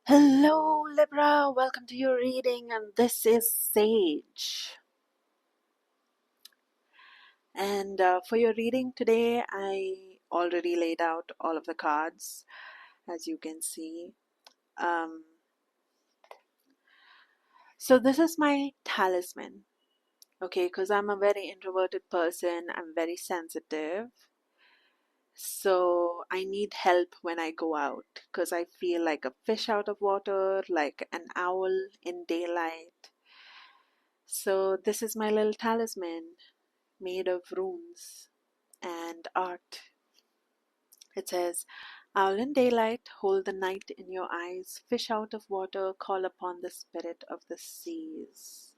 Hello, Libra. Welcome to your reading, and this is Sage. And for your reading today, I already laid out all of the cards, as you can see. Um, so this is my talisman, okay? Because I'm a very introverted person. I'm very sensitive. So I need help when I go out because I feel like a fish out of water, like an owl in daylight. So this is my little talisman made of runes and art. It says, Owl in daylight, hold the night in your eyes, fish out of water, call upon the spirit of the seas.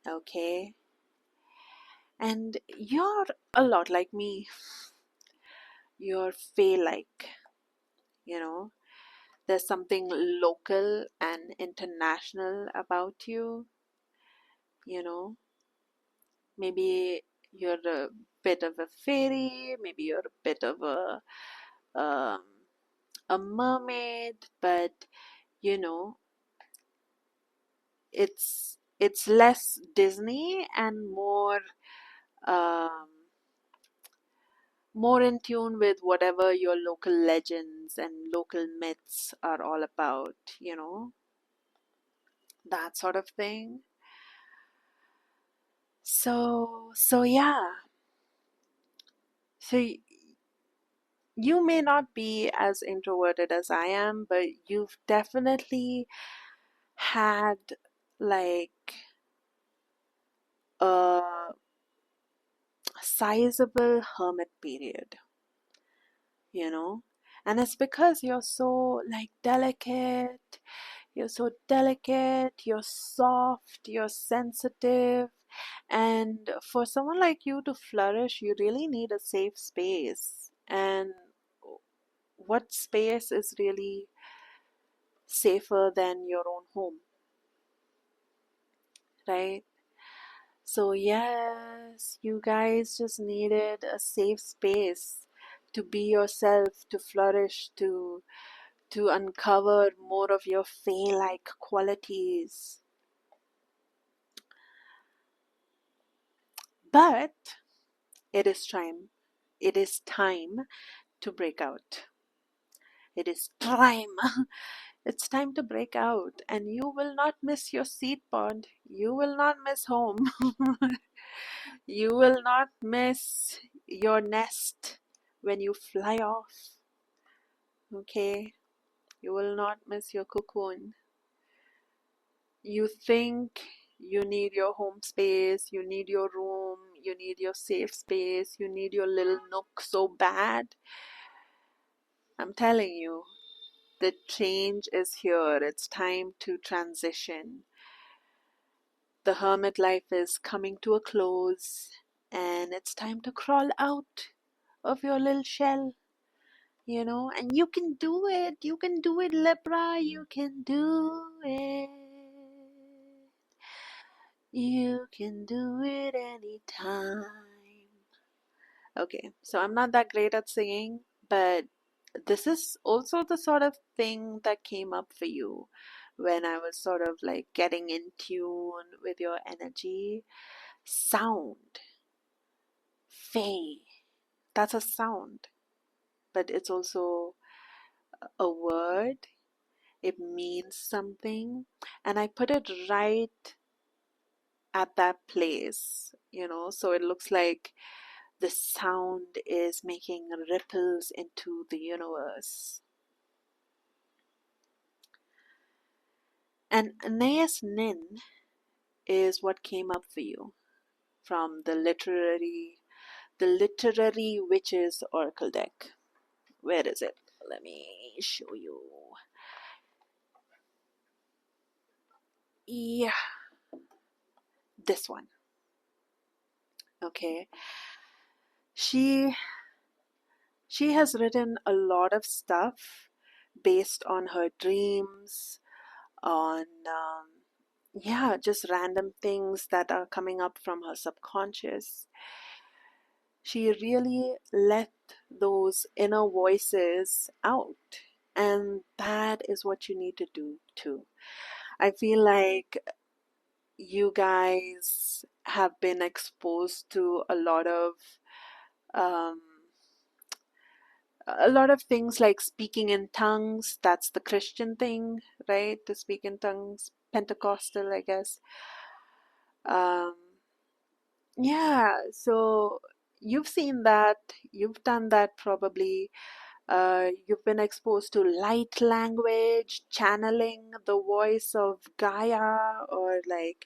Okay? And you're a lot like me. You're fae-like, you know. There's something local and international about you, you know. Maybe you're a bit of a fairy, maybe you're a bit of um, a mermaid, but you know, it's less Disney and um, more in tune with whatever your local legends and local myths are all about, you know, that sort of thing. So yeah. So you may not be as introverted as I am, but you've definitely had like a sizable hermit period, you know, and it's because you're so like delicate, you're soft, you're sensitive, and for someone like you to flourish, you really need a safe space. And what space is really safer than your own home, right? So yes, you guys just needed a safe space to be yourself, to flourish, to uncover more of your fae-like qualities. But it is time. It is time to break out. It is time. It's time to break out, and you will not miss your seed pod. You will not miss home. You will not miss your nest when you fly off. Okay? You will not miss your cocoon. You think you need your home space, you need your room, you need your safe space, you need your little nook so bad. I'm telling you, the change is here. It's time to transition. The hermit life is coming to a close, and it's time to crawl out of your little shell, you know, and you can do it. You can do it, Libra. You can do it. You can do it anytime. Okay, so I'm not that great at singing, but this is also the sort of thing that came up for you when I was sort of like getting in tune with your energy. Sound, Faye, that's a sound, but it's also a word. It means something, and I put it right at that place, you know, so it looks like the sound is making ripples into the universe. And Anais Nin is what came up for you from the literary witches oracle deck. Where is it? Let me show you. Yeah, this one. Okay. She she has written a lot of stuff based on her dreams, on yeah, just random things that are coming up from her subconscious. She really let those inner voices out, And that is what you need to do too. I feel like you guys have been exposed to um, a lot of things like speaking in tongues. That's the Christian thing, right? To speak in tongues, Pentecostal, I guess. Um, yeah, so you've seen that, you've done that probably. You've been exposed to light language, channeling the voice of Gaia, or like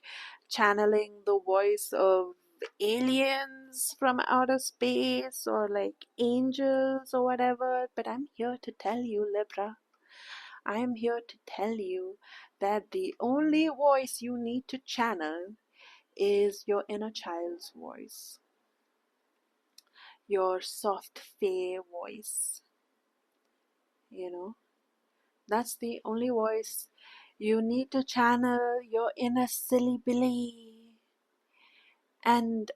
channeling the voice of aliens from outer space, or like angels or whatever. But I'm here to tell you, Libra, I am here to tell you that the only voice you need to channel is your inner child's voice, your soft fae voice, you know. That's the only voice. You need to channel your inner silly Billy. And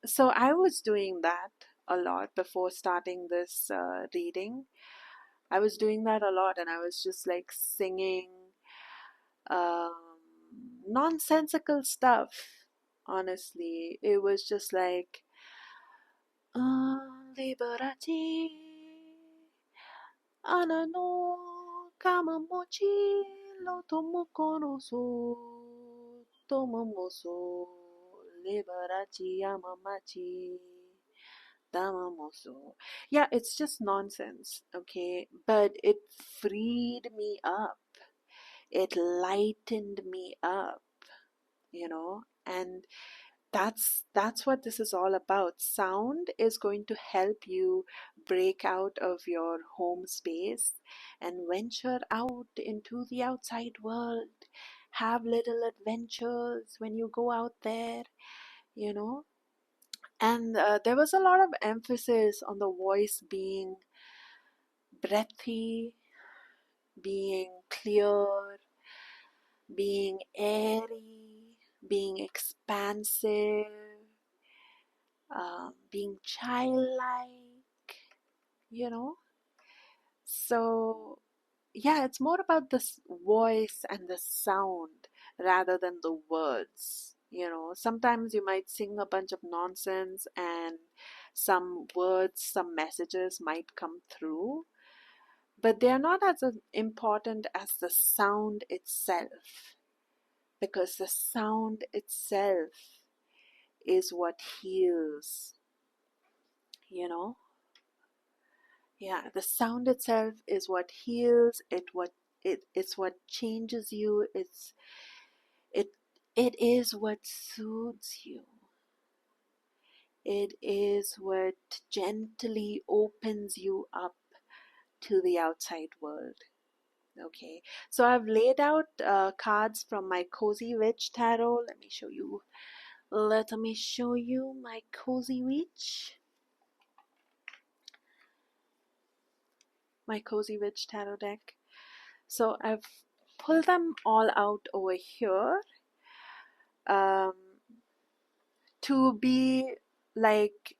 so I was doing that a lot before starting this reading. I was doing that a lot, and I was just like singing um, nonsensical stuff. Honestly, it was just like, Liberati, Anano, Kamamochi, Lotomokonoso, Tomomoso, Liberachi, Yamamachi, Damamoso. Yeah, it's just nonsense, okay? But it freed me up. It lightened me up, and that's what this is all about. Sound is going to help you break out of your home space and venture out into the outside world. Have little adventures when you go out there, you know. And there was a lot of emphasis on the voice being breathy, being clear, being airy, being expansive, being childlike, you know. So, yeah, it's more about this voice and the sound rather than the words. Sometimes you might sing a bunch of nonsense and some words, some messages might come through, but they are not as important as the sound itself, because the sound itself is what heals, you know. Yeah, the sound itself is what heals. It's what changes you. It it is what soothes you. It is what gently opens you up to the outside world. Okay, so I've laid out cards from my Cozy Witch Tarot. Let me show you. Let me show you my Cozy Witch. My Cozy Witch Tarot deck. So I've pulled them all out over here um, to be like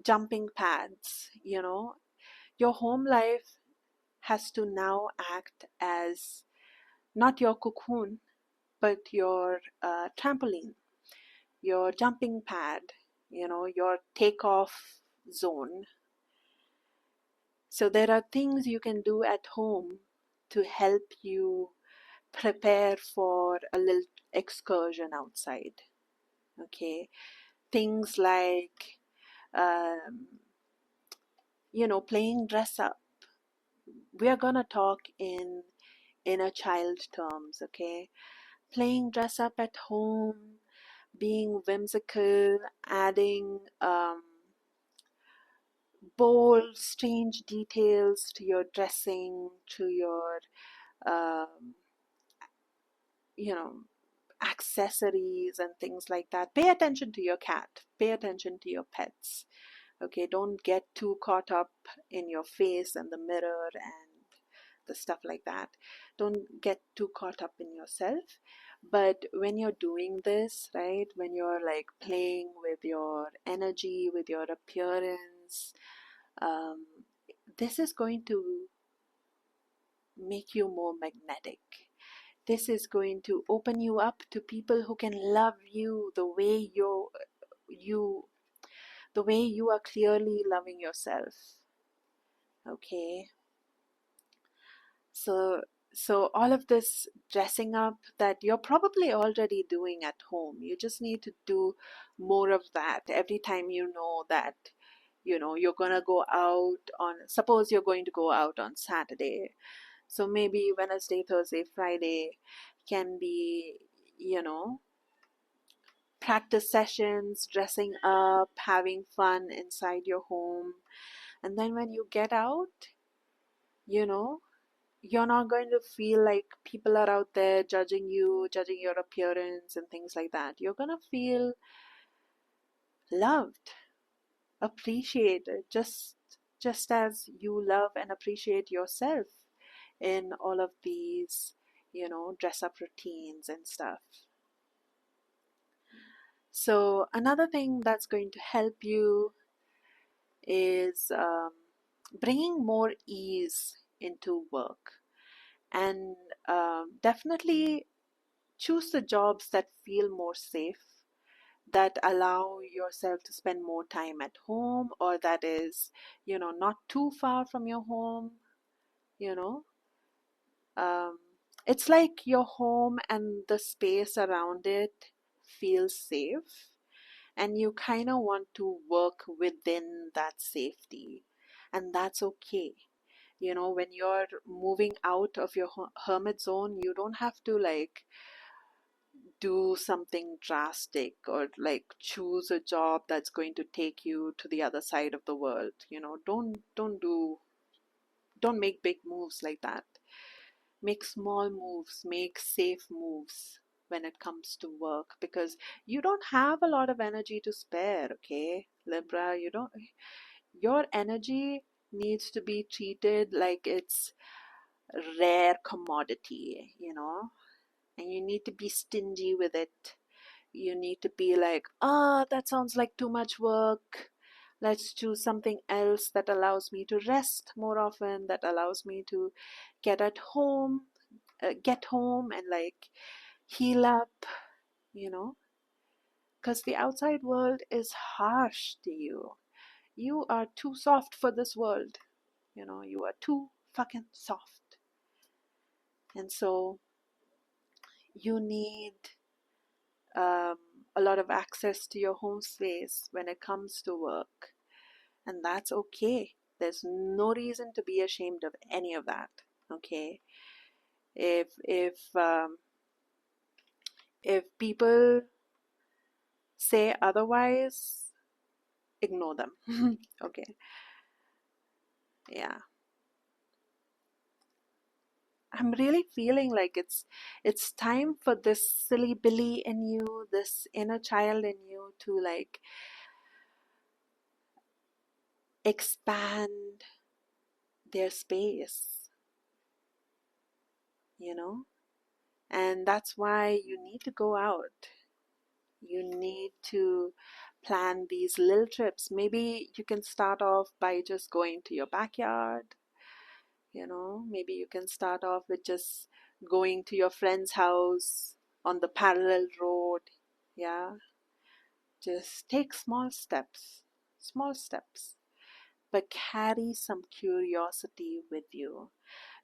jumping pads. Your home life has to now act as not your cocoon, but your trampoline, your jumping pad, your takeoff zone. So there are things you can do at home to help you prepare for a little excursion outside. Okay, things like playing dress up. We are gonna talk in inner child terms. Okay, playing dress up at home, being whimsical, adding bold, strange details to your dressing, to your um, you know accessories and things like that. Pay attention to your cat, pay attention to your pets. Okay, don't get too caught up in your face and the mirror and the stuff like that. Don't get too caught up in yourself. But when you're doing this, right, when you're like playing with your energy, with your appearance, um, this is going to make you more magnetic. This is going to open you up to people who can love you you the way you are clearly loving yourself. Okay? So so all of this dressing up that you're probably already doing at home, you just need to do more of that every time you know that you're gonna go out on, suppose you're going to go out on Saturday. So maybe Wednesday, Thursday, Friday can be, you know, practice sessions, dressing up, having fun inside your home. And then when you get out, you know, you're not going to feel like people are out there judging you, judging your appearance and things like that. You're going to feel loved, appreciated, just as you love and appreciate yourself in all of these, dress up routines and stuff. So another thing that's going to help you is bringing more ease into work, and definitely choose the jobs that feel more safe, that allow yourself to spend more time at home, or that is, not too far from your home. you know um, it's like your home and the space around it feels safe, and you kind of want to work within that safety, and that's okay. When you're moving out of your hermit zone, you don't have to like do something drastic or like choose a job that's going to take you to the other side of the world. Don't make big moves like that. Make small moves, make safe moves when it comes to work, because you don't have a lot of energy to spare. Okay, Libra, your energy needs to be treated like it's rare commodity, and you need to be stingy with it. You need to be like, that sounds like too much work. Let's choose something else that allows me to rest more often, that allows me to get at home, get home and like heal up, you know, because the outside world is harsh to you. You are too soft for this world. You are too fucking soft. And so you need um, a lot of access to your home space when it comes to work. And that's okay. There's no reason to be ashamed of any of that. Okay. If people say otherwise, ignore them. Okay. Yeah. I'm really feeling like it's time for this silly Billy in you, this inner child in you, to like expand their space, you know? And that's why you need to go out. You need to plan these little trips. Maybe you can start off by just going to your backyard. Maybe you can start off with just going to your friend's house on the parallel road. Yeah, just take small steps, but carry some curiosity with you,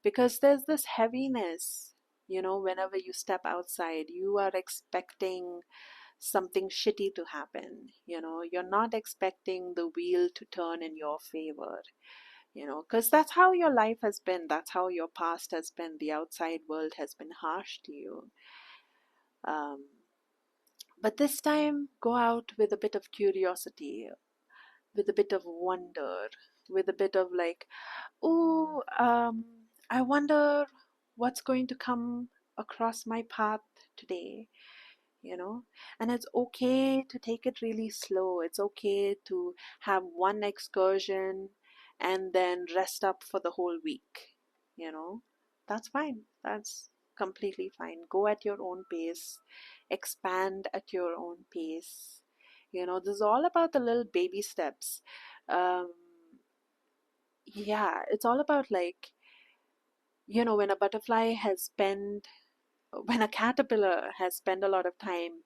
because there's this heaviness. Whenever you step outside, you are expecting something shitty to happen. You're not expecting the wheel to turn in your favor, because that's how your life has been. That's how your past has been. The outside world has been harsh to you. Um, but this time, go out with a bit of curiosity, with a bit of wonder, with a bit of like, oh, I wonder what's going to come across my path today. And it's okay to take it really slow. It's okay to have one excursion and then rest up for the whole week. you know that's fine. That's completely fine. Go at your own pace, expand at your own pace. This is all about the little baby steps. um yeah, it's all about like when a butterfly has spent, when a caterpillar has spent a lot of time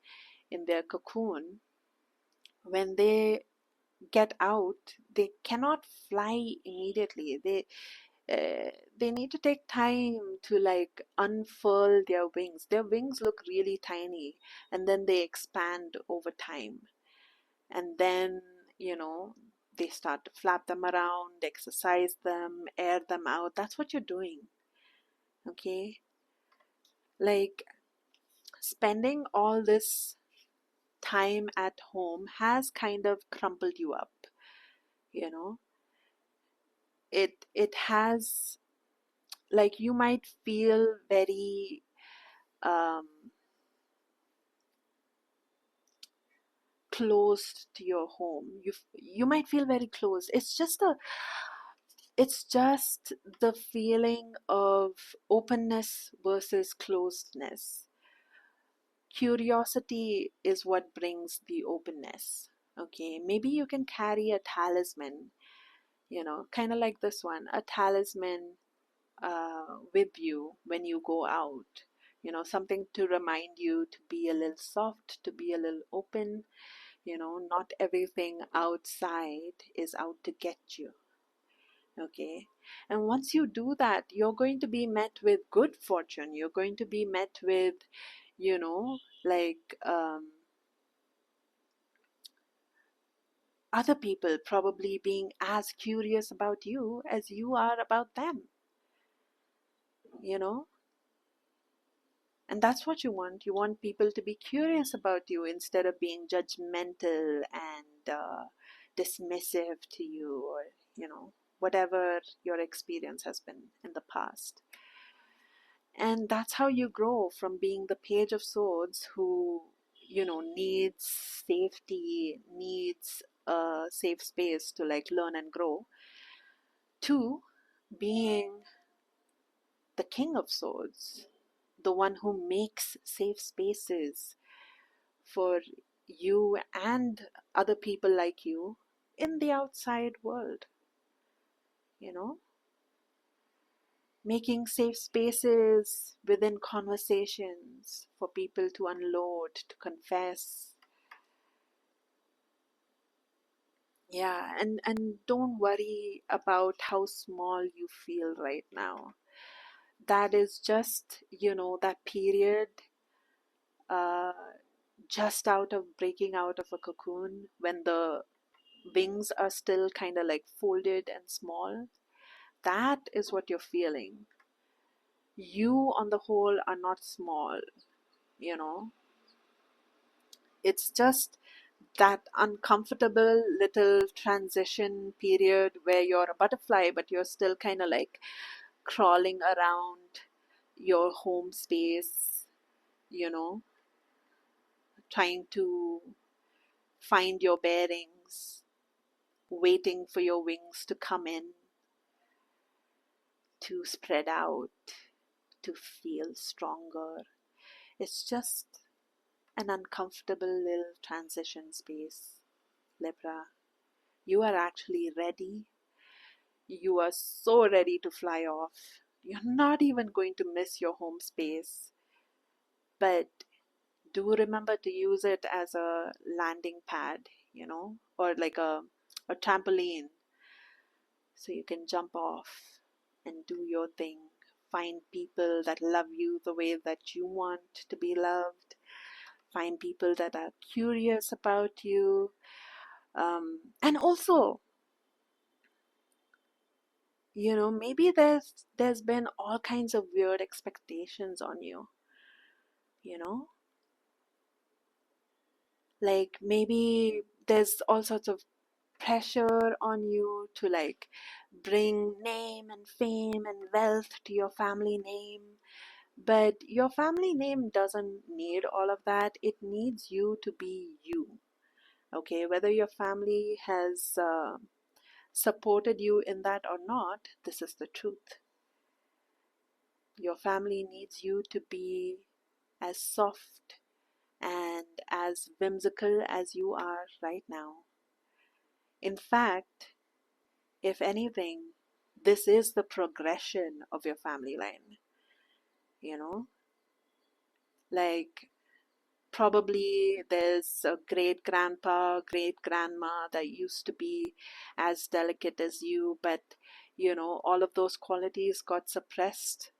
in their cocoon, when they get out, they cannot fly immediately. They need to take time to like unfurl their wings. Their wings look really tiny, and then they expand over time. And then, you know, they start to flap them around, exercise them, air them out. That's what you're doing, okay? Like spending all this time at home has kind of crumpled you up, you know? It has, like, you might feel very um closed to your home. You might feel very closed. It's just the feeling of openness versus closedness. Curiosity is what brings the openness. Okay, maybe you can carry a talisman, kind of like this one, a talisman with you when you go out. Something to remind you to be a little soft, to be a little open. Not everything outside is out to get you. Okay. And once you do that, you're going to be met with good fortune. You're going to be met with, you know, like other people probably being as curious about you as you are about them, you know? And that's what you want. You want people to be curious about you instead of being judgmental and dismissive to you, or, whatever your experience has been in the past. And that's how you grow from being the Page of Swords who, needs safety, needs a safe space to like learn and grow, to being the King of Swords, the one who makes safe spaces for you and other people like you in the outside world, you know, making safe spaces within conversations for people to unload, to confess. Yeah, and don't worry about how small you feel right now. That is just, that period, uh, just out of breaking out of a cocoon, when the wings are still kind of like folded and small. That is what you're feeling. You, on the whole, are not small, you know. It's just that uncomfortable little transition period where you're a butterfly, but you're still kind of like crawling around your home space, you know, trying to find your bearings, waiting for your wings to come in, to spread out, to feel stronger. It's just an uncomfortable little transition space, Libra. You are actually ready. You are so ready to fly off. You're not even going to miss your home space. But do remember to use it as a landing pad, or like a trampoline, so you can jump off and do your thing. Find people that love you the way that you want to be loved. Find people that are curious about you. And also, maybe there's been all kinds of weird expectations on you, you know? Like maybe there's all sorts of pressure on you to like bring name and fame and wealth to your family name. But your family name doesn't need all of that. It needs you to be you. Okay, whether your family has supported you in that or not, this is the truth. Your family needs you to be as soft and as whimsical as you are right now. In fact, if anything, this is the progression of your family line, like probably there's a great grandpa, great grandma that used to be as delicate as you, but all of those qualities got suppressed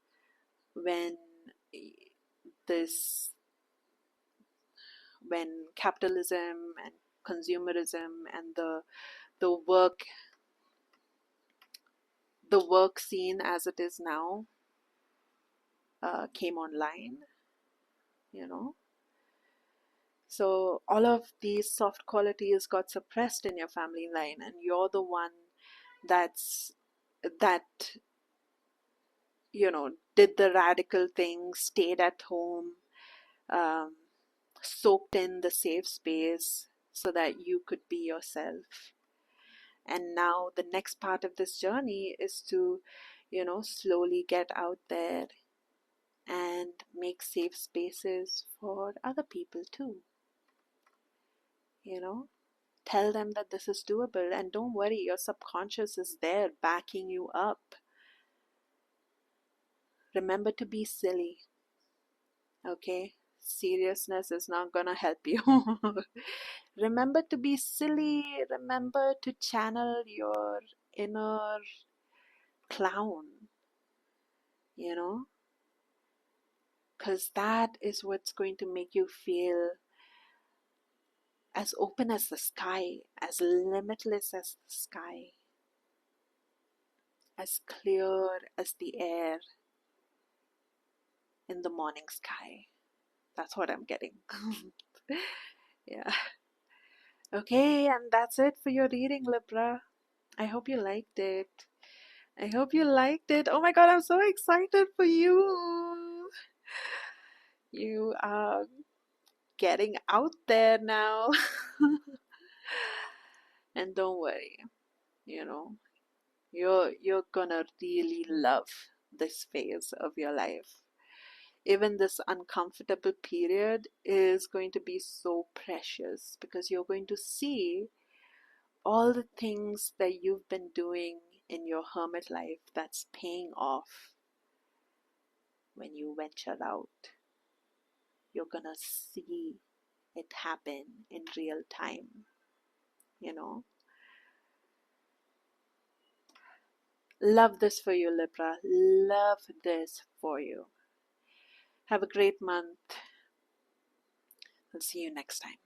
when this when capitalism and consumerism and the work scene as it is now came online, you know so all of these soft qualities got suppressed in your family line, and you're the one that's that did the radical thing, stayed at home, um, soaked in the safe space so that you could be yourself. And now the next part of this journey is to slowly get out there and make safe spaces for other people too. Tell them that this is doable, and don't worry, your subconscious is there backing you up. Remember to be silly, okay? Seriousness is not gonna help you. Remember to be silly. Remember to channel your inner clown, you know, because that is what's going to make you feel as open as the sky, as limitless as the sky, as clear as the air in the morning sky. That's what I'm getting. Yeah. Okay, and that's it for your reading, Libra. I hope you liked it. I hope you liked it. Oh my god, I'm so excited for you. You are getting out there now. And don't worry, you know, you're gonna really love this phase of your life. Even this uncomfortable period is going to be so precious because you're going to see all the things that you've been doing in your hermit life that's paying off when you venture out. You're gonna see it happen in real time, you know. Love this for you, Libra. Love this for you. Have a great month. I'll see you next time.